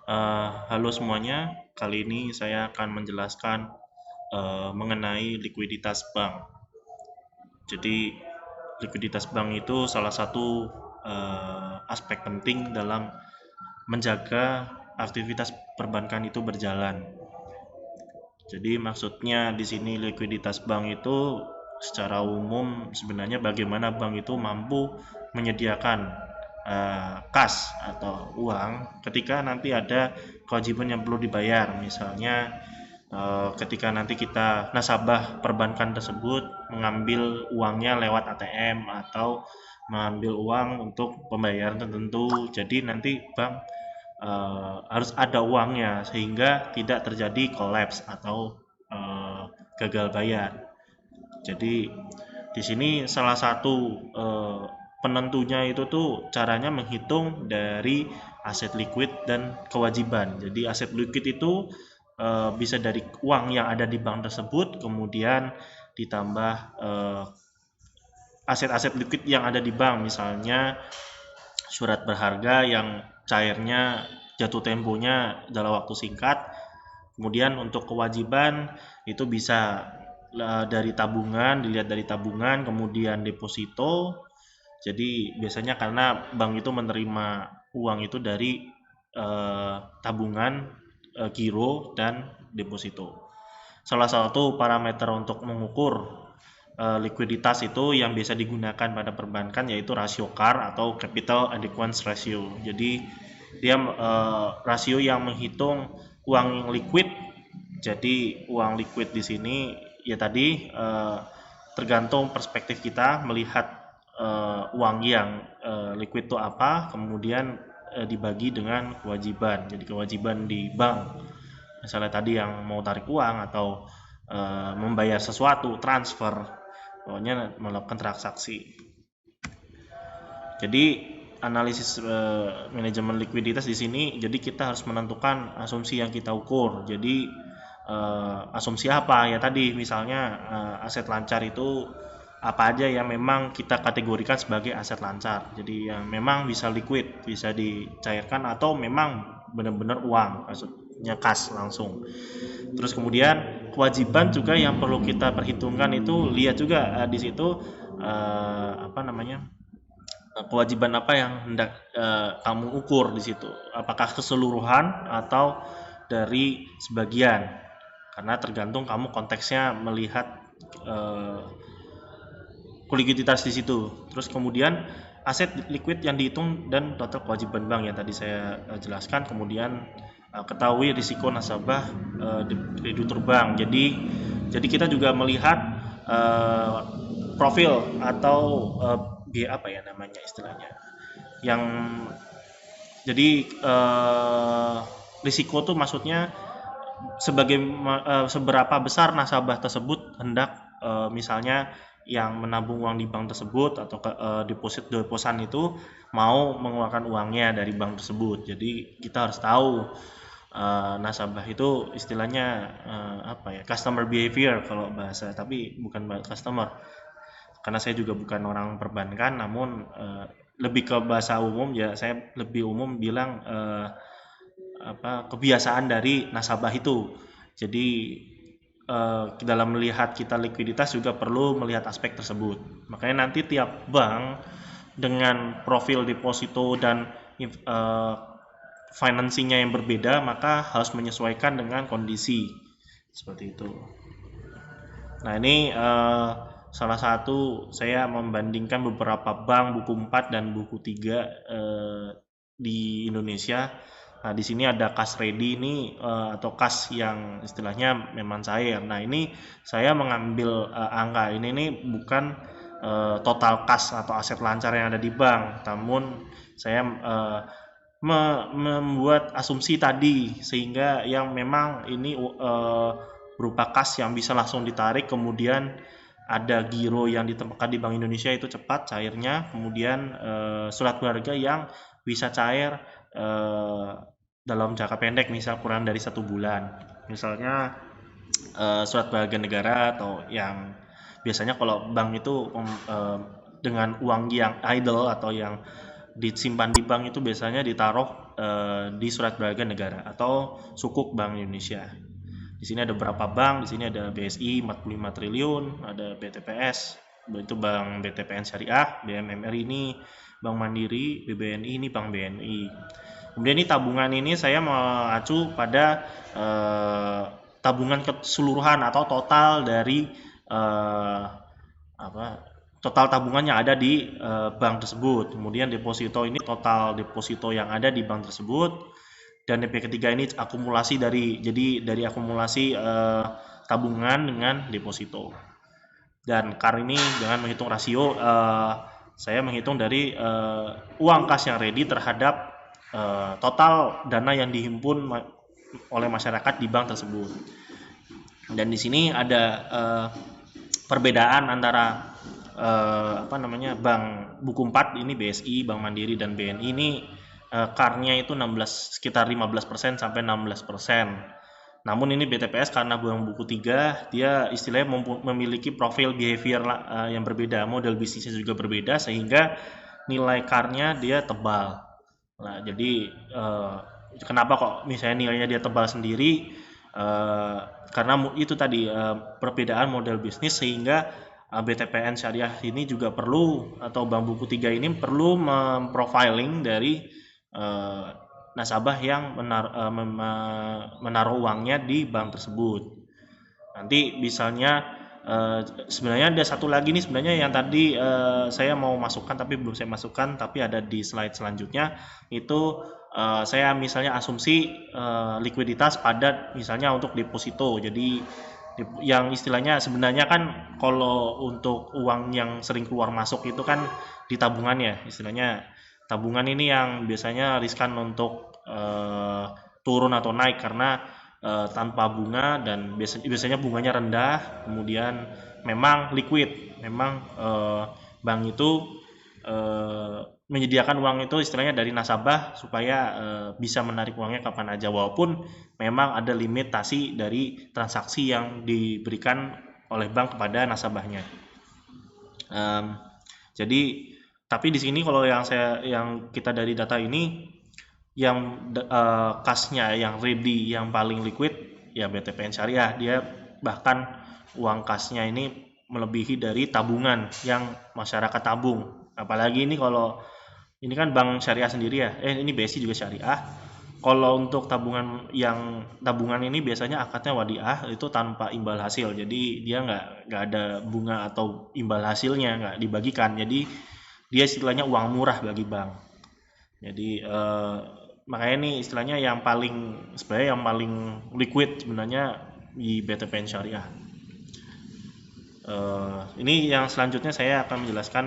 Halo semuanya, kali ini saya akan menjelaskan mengenai likuiditas bank. Jadi, likuiditas bank itu salah satu aspek penting dalam menjaga aktivitas perbankan itu berjalan. Jadi, maksudnya di sini likuiditas bank itu secara umum sebenarnya bagaimana bank itu mampu menyediakan kas atau uang ketika nanti ada kewajiban yang perlu dibayar. Misalnya ketika nanti kita nasabah perbankan tersebut mengambil uangnya lewat ATM atau mengambil uang untuk pembayaran tertentu, jadi nanti bank harus ada uangnya sehingga tidak terjadi kolaps atau gagal bayar. Jadi di sini salah satu penentunya itu tuh caranya menghitung dari aset liquid dan kewajiban. Jadi aset liquid itu bisa dari uang yang ada di bank tersebut, kemudian ditambah aset-aset liquid yang ada di bank, misalnya surat berharga yang cairnya jatuh temponya dalam waktu singkat. Kemudian untuk kewajiban itu bisa dari tabungan, dilihat dari tabungan, kemudian deposito. Jadi biasanya karena bank itu menerima uang itu dari tabungan, giro dan deposito. Salah satu parameter untuk mengukur likuiditas itu yang biasa digunakan pada perbankan yaitu rasio CAR atau Capital Adequacy Ratio. Jadi dia rasio yang menghitung uang liquid. Jadi uang liquid di sini ya tadi tergantung perspektif kita melihat uang yang liquid itu apa, kemudian dibagi dengan kewajiban. Jadi kewajiban di bank, misalnya tadi yang mau tarik uang atau membayar sesuatu, transfer, pokoknya melakukan transaksi. Jadi analisis manajemen likuiditas di sini, jadi kita harus menentukan asumsi yang kita ukur. Jadi asumsi apa ya tadi, misalnya aset lancar itu apa aja yang memang kita kategorikan sebagai aset lancar. Jadi yang memang bisa liquid, bisa dicairkan atau memang benar-benar uang, maksudnya kas langsung. Terus kemudian kewajiban juga yang perlu kita perhitungkan itu, lihat juga di situ apa namanya, kewajiban apa yang hendak kamu ukur di situ, apakah keseluruhan atau dari sebagian, karena tergantung kamu konteksnya melihat likuiditas di situ. Terus kemudian aset liquid yang dihitung dan total kewajiban bank yang tadi saya jelaskan. Kemudian ketahui risiko nasabah di kreditur bank. Jadi kita juga melihat profil atau apa ya namanya istilahnya, yang jadi risiko tuh maksudnya seberapa besar nasabah tersebut hendak misalnya yang menabung uang di bank tersebut atau deposan itu mau mengeluarkan uangnya dari bank tersebut. Jadi kita harus tahu nasabah itu istilahnya apa ya, customer behavior kalau bahasa, tapi bukan customer karena saya juga bukan orang perbankan, namun lebih ke bahasa umum ya, saya lebih umum bilang apa, kebiasaan dari nasabah itu. Jadi dalam melihat kita likuiditas juga perlu melihat aspek tersebut. Makanya nanti tiap bank dengan profil deposito dan financingnya yang berbeda, maka harus menyesuaikan dengan kondisi seperti itu. Nah ini salah satu saya membandingkan beberapa bank buku 4 dan buku 3 di Indonesia. Nah, di sini ada kas ready ini atau kas yang istilahnya memang cair. Nah, ini saya mengambil angka ini nih bukan total kas atau aset lancar yang ada di bank, namun saya membuat asumsi tadi sehingga yang memang ini berupa kas yang bisa langsung ditarik, kemudian ada giro yang ditempatkan di Bank Indonesia itu cepat cairnya, kemudian surat berharga yang bisa cair dalam jangka pendek, misal kurang dari 1 bulan, misalnya surat berharga negara, atau yang biasanya kalau bank itu dengan uang yang idle atau yang disimpan di bank itu biasanya ditaruh di surat berharga negara atau Sukuk Bank Indonesia. Di sini ada beberapa bank, di sini ada BSI 45 triliun, ada BTPS, itu Bank BTPN Syariah, BMMRI ini Bank Mandiri, BBNI ini Bank BNI. Kemudian ini tabungan ini saya mengacu pada tabungan keseluruhan atau total dari total tabungan yang ada di bank tersebut. Kemudian deposito ini total deposito yang ada di bank tersebut. Dan DP ketiga ini akumulasi dari akumulasi tabungan dengan deposito. Dan KAR ini dengan menghitung rasio, saya menghitung dari uang kas yang ready terhadap total dana yang dihimpun oleh masyarakat di bank tersebut. Dan di sini ada perbedaan antara bank buku 4 ini BSI, Bank Mandiri dan BNI ini KAR-nya itu sekitar 15% sampai 16%. Namun ini BTPS karena bank buku 3 dia istilahnya memiliki profil behavior yang berbeda, model bisnisnya juga berbeda sehingga nilai KAR-nya dia tebal. Nah, jadi kenapa kok misalnya nilainya dia tebal sendiri? Karena itu tadi perbedaan model bisnis sehingga BTPN Syariah ini juga perlu atau Bank Buku 3 ini perlu memprofiling dari nasabah yang menaruh uangnya di bank tersebut. Nanti misalnya sebenarnya ada satu lagi nih sebenarnya yang tadi saya mau masukkan tapi belum saya masukkan, tapi ada di slide selanjutnya itu saya misalnya asumsi likuiditas padat misalnya untuk deposito. Jadi yang istilahnya sebenarnya kan kalau untuk uang yang sering keluar masuk itu kan di tabungan ya, istilahnya tabungan ini yang biasanya riskan untuk turun atau naik karena tanpa bunga dan biasanya bunganya rendah, kemudian memang liquid, memang bank itu menyediakan uang itu istilahnya dari nasabah supaya bisa menarik uangnya kapan aja, walaupun memang ada limitasi dari transaksi yang diberikan oleh bank kepada nasabahnya. Jadi tapi di sini kalau yang kita dari data ini yang kasnya yang ready yang paling liquid ya BTPN Syariah, dia bahkan uang kasnya ini melebihi dari tabungan yang masyarakat tabung. Apalagi ini kalau ini kan bank syariah sendiri ya, ini BSI juga syariah. Kalau untuk tabungan ini biasanya akadnya wadiah itu tanpa imbal hasil, jadi dia nggak ada bunga atau imbal hasilnya, nggak dibagikan, jadi dia istilahnya uang murah bagi bank. Jadi makanya ini istilahnya yang paling liquid sebenarnya di BTPN Syariah. Ini yang selanjutnya saya akan menjelaskan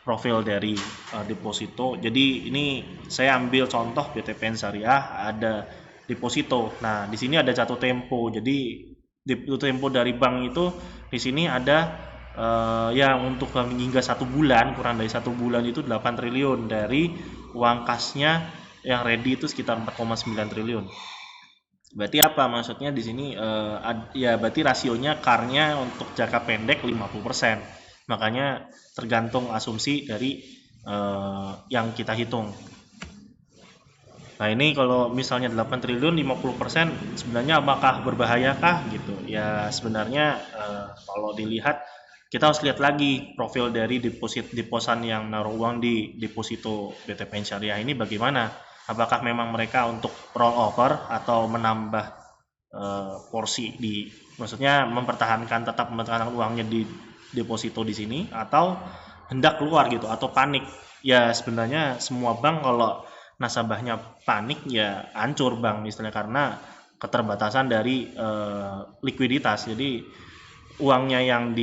profil dari deposito. Jadi ini saya ambil contoh BTPN Syariah ada deposito. Nah, di sini ada jatuh tempo. Jadi jatuh tempo dari bank itu di sini ada yang untuk hingga 1 bulan, kurang dari 1 bulan itu 8 triliun dari uang kasnya yang ready itu sekitar 4,9 triliun. Berarti apa maksudnya di sini? Ya berarti rasionya KAR-nya untuk jangka pendek 50%. Makanya tergantung asumsi dari yang kita hitung. Nah ini kalau misalnya 8 triliun 50% sebenarnya apakah berbahayakah gitu? Ya sebenarnya kalau dilihat kita harus lihat lagi profil dari deposan yang naruh uang di deposito BTPN Syariah ini bagaimana? Apakah memang mereka untuk roll over atau menambah porsi maksudnya tetap mempertahankan uangnya di deposito di sini atau hendak keluar gitu atau panik. Ya sebenarnya semua bank kalau nasabahnya panik ya hancur bank misalnya karena keterbatasan dari likuiditas. Jadi uangnya yang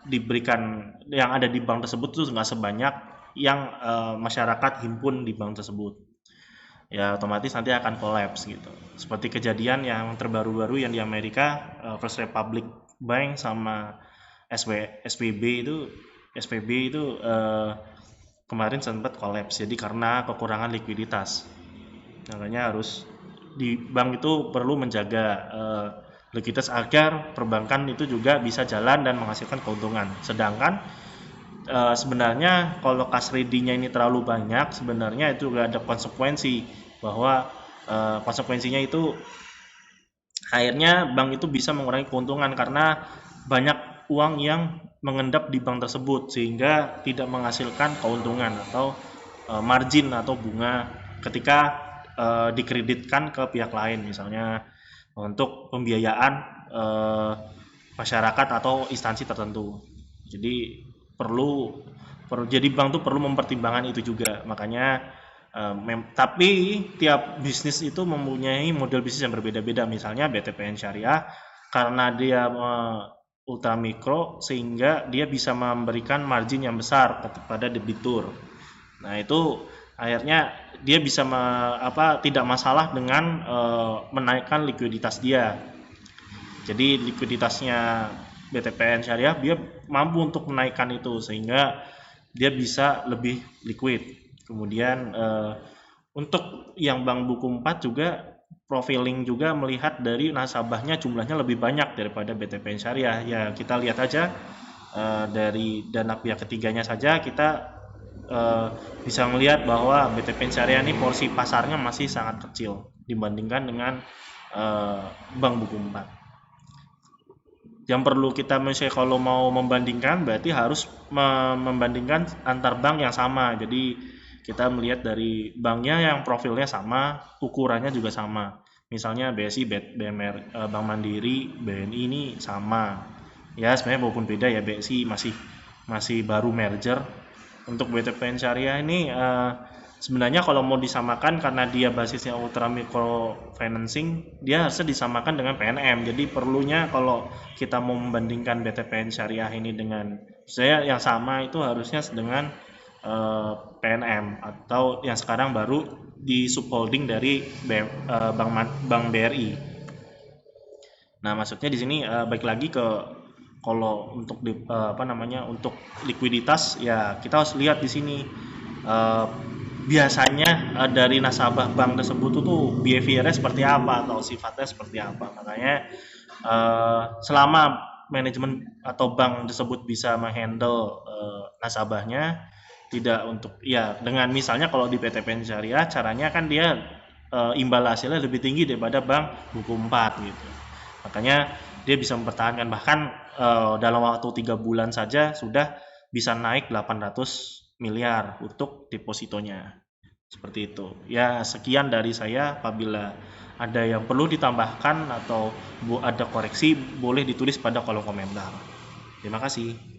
diberikan yang ada di bank tersebut itu nggak sebanyak yang masyarakat himpun di bank tersebut. Ya otomatis nanti akan kolaps gitu. Seperti kejadian yang terbaru-baru yang di Amerika, First Republic Bank sama SVB itu kemarin sempat kolaps. Jadi karena kekurangan likuiditas. Makanya harus di bank itu perlu menjaga likuiditas agar perbankan itu juga bisa jalan dan menghasilkan keuntungan. Sedangkan sebenarnya kalau cash ready-nya ini terlalu banyak, sebenarnya itu juga ada konsekuensi, bahwa konsekuensinya itu akhirnya bank itu bisa mengurangi keuntungan karena banyak uang yang mengendap di bank tersebut sehingga tidak menghasilkan keuntungan atau margin atau bunga ketika dikreditkan ke pihak lain, misalnya untuk pembiayaan masyarakat atau instansi tertentu. Jadi jadi bank tuh perlu mempertimbangkan itu juga. Makanya tapi tiap bisnis itu mempunyai model bisnis yang berbeda-beda. Misalnya BTPN Syariah karena dia ultra mikro sehingga dia bisa memberikan margin yang besar kepada debitur. Nah, itu akhirnya dia bisa tidak masalah dengan menaikkan likuiditas dia. Jadi likuiditasnya BTPN Syariah dia mampu untuk menaikkan itu sehingga dia bisa lebih liquid. Kemudian untuk yang bank buku 4 juga profiling juga melihat dari nasabahnya jumlahnya lebih banyak daripada BTPN Syariah. Ya kita lihat aja dari dana pihak ketiganya saja kita bisa melihat bahwa BTPN Syariah ini porsi pasarnya masih sangat kecil dibandingkan dengan bank buku 4. Yang perlu kita misalnya kalau mau membandingkan berarti harus membandingkan antar bank yang sama. Jadi kita melihat dari banknya yang profilnya sama, ukurannya juga sama. Misalnya BSI, BMR, Bank Mandiri, BNI ini sama. Ya sebenarnya walaupun beda ya, BSI masih baru merger. Untuk BTPN Syariah ini sebenarnya kalau mau disamakan karena dia basisnya ultra micro financing, dia harusnya disamakan dengan PNM. Jadi perlunya kalau kita mau membandingkan BTPN Syariah ini dengan saya yang sama itu harusnya dengan PNM atau yang sekarang baru di subholding dari Bank BRI. Nah, maksudnya di sini baik lagi ke kalau untuk untuk likuiditas ya kita harus lihat di sini biasanya dari nasabah bank tersebut tuh behaviornya seperti apa atau sifatnya seperti apa. Makanya selama manajemen atau bank tersebut bisa menghandle nasabahnya tidak untuk ya dengan misalnya kalau di BTPN Syariah caranya kan dia imbal hasilnya lebih tinggi daripada bank buku 4 gitu. Makanya dia bisa mempertahankan bahkan dalam waktu 3 bulan saja sudah bisa naik 800 miliar untuk depositonya. Seperti itu. Ya, sekian dari saya. Apabila ada yang perlu ditambahkan atau ada koreksi, boleh ditulis pada kolom komentar. Terima kasih.